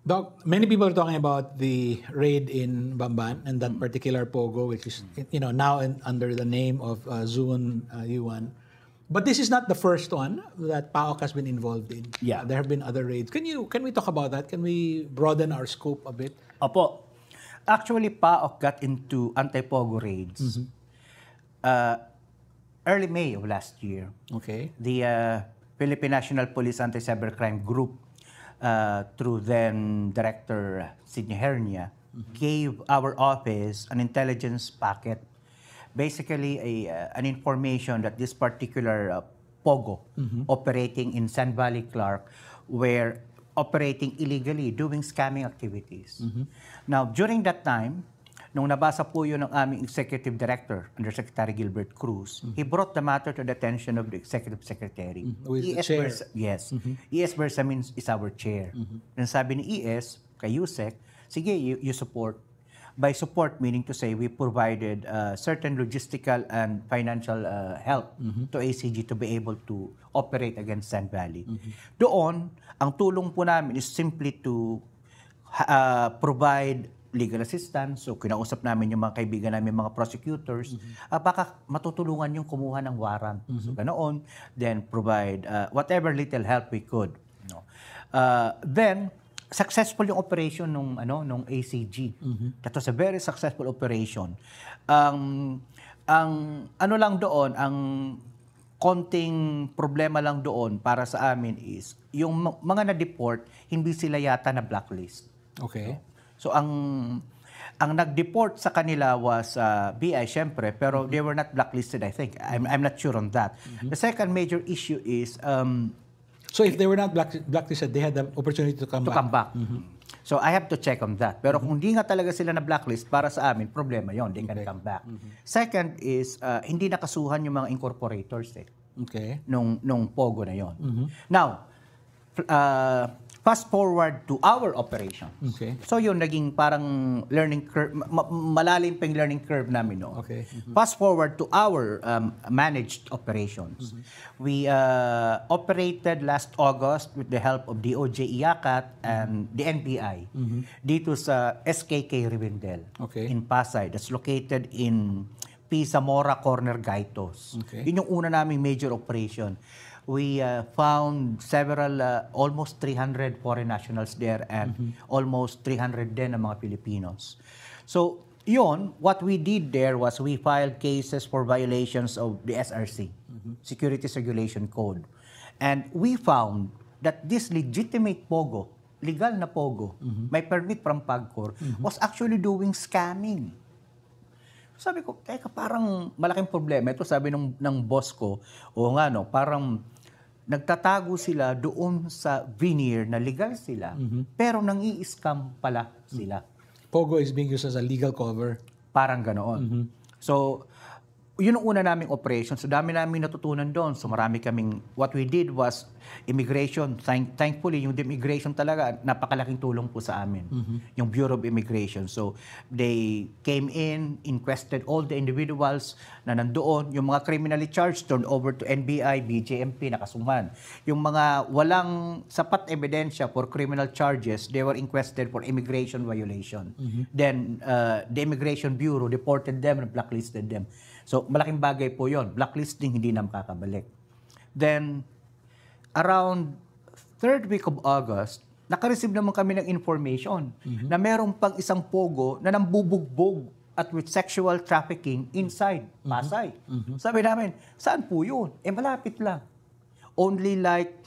Doc, many people are talking about the raid in Bamban and that particular pogo, which is now under the name of Zuon Yuan. But this is not the first one that PAOK has been involved in. Yeah. There have been other raids. Can we talk about that? Can we broaden our scope a bit? Opo. Actually, PAOK got into anti-pogo raids early May of last year. Okay. The Philippine National Police Anti-Cybercrime Group, through then Director Sidney Hernia, gave our office an intelligence packet, basically an information that this particular pogo operating in San Valley Clark were operating illegally, doing scamming activities. Now, during that time, nung nabasa po yun ng aming Executive Director, Undersecretary Gilbert Cruz, he brought the matter to the attention of the Executive Secretary. Who is the chair? Yes. ES Bersamin is our chair. And sabi ni ES, kay Yusek, sige, you support. By support, meaning to say, we provided certain logistical and financial help to ACG to be able to operate against San Valley. Doon, ang tulong po namin is simply to provide legal assistance. So, kinausap namin yung mga kaibigan namin, mga prosecutors, baka matutulungan yung kumuha ng warrant. So, ganoon, then provide whatever little help we could. Then, successful yung operation nung ACG. That was a very successful operation. Ang ano lang doon, ang konting problema lang doon para sa amin is yung mga na-deport, hindi sila yata na blacklist. Okay. So ang nag-deport sa kanila was BI syempre, pero they were not blacklisted, I think. I'm not sure on that. The second major issue is so if they were not blacklisted, they had the opportunity to come back. So I have to check on that. Pero kung hindi nga talaga sila na blacklist, para sa amin, problema yon, they can come back. Second is, hindi nakasuhan yung mga incorporators Okay. nung pogo na yon. Now, fast forward to our operation. Okay. So yun, naging parang learning curve, malalim pa yung learning curve namin. No? Okay. Fast forward to our managed operations. We operated last August with the help of DOJ IACAT and the NBI dito sa SKK Rivendell in Pasay. That's located in P. Zamora Corner, Gaitos. Okay. Yun yung una naming major operation. We found several, almost 300 foreign nationals there and almost 300 din ng mga Filipinos. So, yun, what we did there was we filed cases for violations of the SRC, Securities Regulation Code. And we found that this legitimate pogo, legal na pogo, may permit from PAGCOR, was actually doing scamming. Sabi ko, teka, parang malaking problema. Ito sabi ng boss ko, o nga no, parang nagtatago sila doon sa veneer na legal sila, pero nang-i-scam pala sila. Pogo is being used as a legal cover. Parang ganoon. So, yun ang una naming operation. So, dami namin natutunan doon. So, marami kaming, what we did was immigration. Thankfully, yung immigration talaga, napakalaking tulong po sa amin. Yung Bureau of Immigration. So, they came in, inquested all the individuals na nandoon. Yung mga criminally charged, turned over to NBI, BJMP, nakasuman. Yung mga walang sapat ebidensya for criminal charges, they were inquested for immigration violation. Then, the Immigration Bureau deported them and blacklisted them. So, malaking bagay po yon. Blacklisting, hindi na makakabalik. Then, around third week of August, nakareceive naman kami ng information na merong pang isang pogo na nambubugbog at with sexual trafficking inside Pasay. Sabi namin, saan po yun? Malapit lang. Only like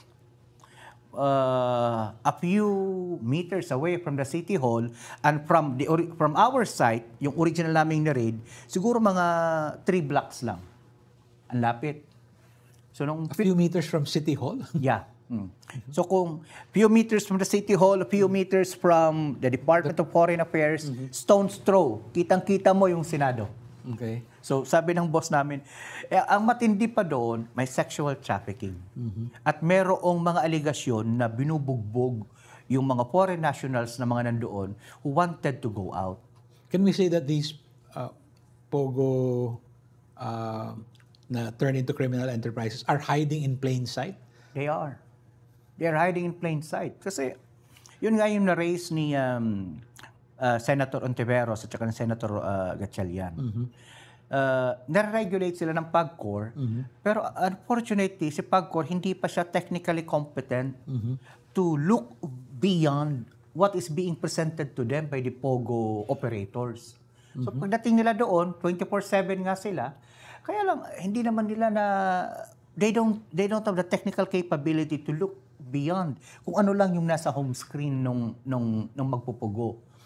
a few meters away from the City Hall and from our site, yung original naming na-raid, siguro mga 3 blocks lang. Ang lapit. So, a few meters from City Hall? Yeah. So, kung few meters from the City Hall, a few meters from the Department of Foreign Affairs, stone's throw, kitang-kita mo yung Senado. Okay. So, sabi ng boss namin, ang matindi pa doon, may sexual trafficking. At merong mga aligasyon na binubugbog yung mga foreign nationals na mga nandoon who wanted to go out. Can we say that these pogo na turn into criminal enterprises are hiding in plain sight? They are. They are hiding in plain sight. Kasi Yun nga yung na-raise ni Senator Ontiveros at saka ni Senator Gatchalian. Nare-regulate sila ng PAGCOR, pero unfortunately, si PAGCOR hindi pa siya technically competent to look beyond what is being presented to them by the POGO operators. So pagdating nila doon, 24/7 nga sila, kaya lang hindi naman nila na they don't have the technical capability to look beyond kung ano lang yung nasa home screen nung magpupugo.